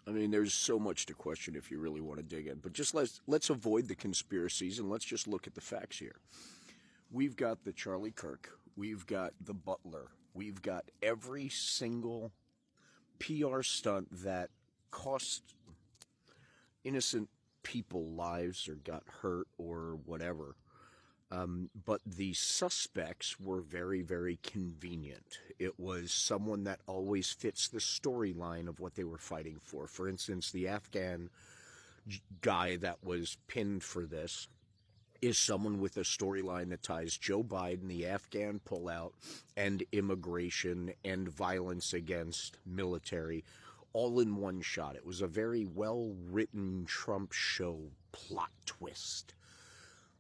I mean, there's so much to question if you really want to dig in. But just let's avoid the conspiracies and let's just look at the facts here. We've got the Charlie Kirk. We've got the Butler. We've got every single PR stunt that cost innocent people lives or got hurt or whatever. But the suspects were very, very convenient. It was someone that always fits the storyline of what they were fighting for. For instance, the Afghan guy that was pinned for this is someone with a storyline that ties Joe Biden, the Afghan pullout, and immigration and violence against military all in one shot. It was a very well-written Trump show plot twist.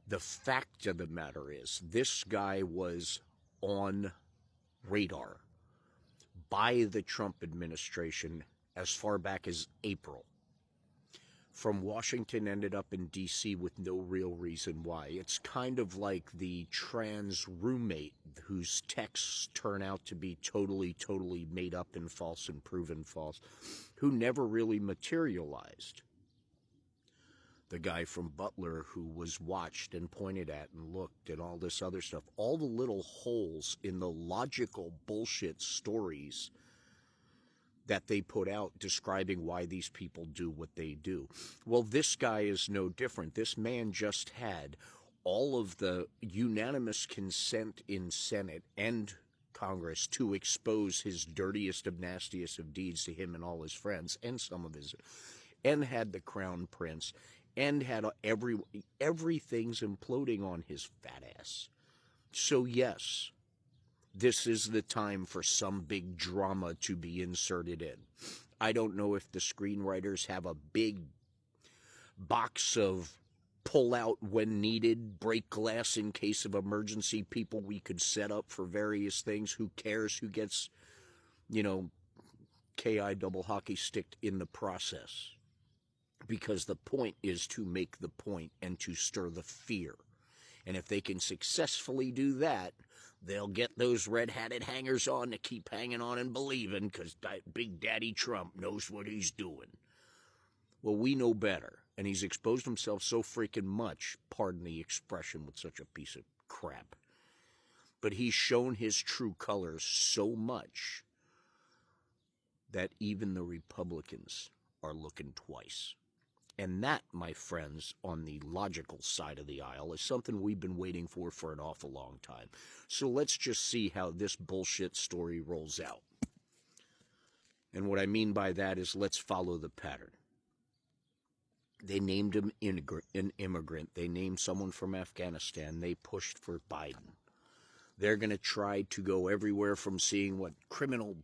The fact of the matter is, this guy was on radar by the Trump administration as far back as April. From Washington ended up in D.C. with no real reason why. It's kind of like the trans roommate whose texts turn out to be totally made up and false and proven false, who never really materialized. The guy from Butler who was watched and pointed at and looked and all this other stuff. All the little holes in the logical bullshit stories that they put out describing why these people do what they do. Well, this guy is no different. This man just had all of the unanimous consent in Senate and Congress to expose his dirtiest of nastiest of deeds to him and all his friends and some of his, and had the crown prince, and had everything's imploding on his fat ass. So yes, this is the time for some big drama to be inserted in. I don't know if the screenwriters have a big box of pull out when needed, break glass in case of emergency people we could set up for various things. Who cares who gets, KI double hockey sticked in the process? Because the point is to make the point and to stir the fear. And if they can successfully do that, they'll get those red-hatted hangers on to keep hanging on and believing, because Big Daddy Trump knows what he's doing. Well, we know better. And he's exposed himself so freaking much, pardon the expression with such a piece of crap. But he's shown his true colors so much that even the Republicans are looking twice. And that, my friends, on the logical side of the aisle, is something we've been waiting for an awful long time. So let's just see how this bullshit story rolls out. And what I mean by that is let's follow the pattern. They named him an immigrant. They named someone from Afghanistan. They pushed for Biden. They're going to try to go everywhere from seeing what criminal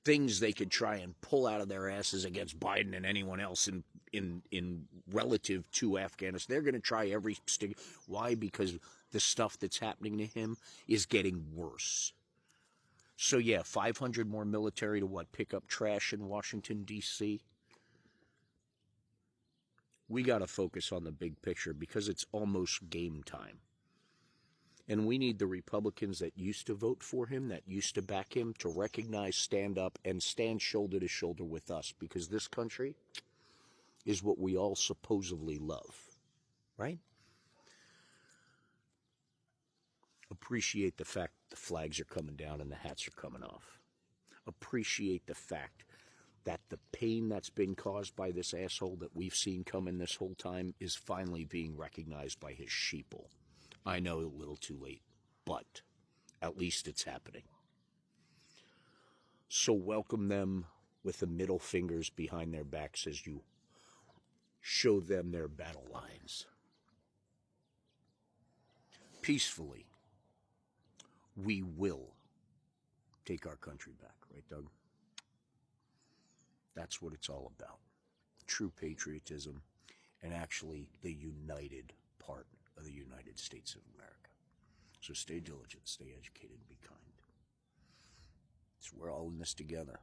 things they could try and pull out of their asses against Biden and anyone else in relative to Afghanistan. They're going to try every stick. Why? Because the stuff that's happening to him is getting worse. So yeah, 500 more military to what? Pick up trash in Washington, D.C.? We got to focus on the big picture because it's almost game time. And we need the Republicans that used to vote for him, that used to back him, to recognize, stand up, and stand shoulder to shoulder with us. Because this country is what we all supposedly love. Right? Appreciate the fact the flags are coming down and the hats are coming off. Appreciate the fact that the pain that's been caused by this asshole that we've seen coming this whole time is finally being recognized by his sheeple. I know a little too late, but at least it's happening. So welcome them with the middle fingers behind their backs as you show them their battle lines. Peacefully, we will take our country back, right, Doug? That's what it's all about. True patriotism and actually the united part of the United States of America. So stay diligent, stay educated, and be kind. So we're all in this together.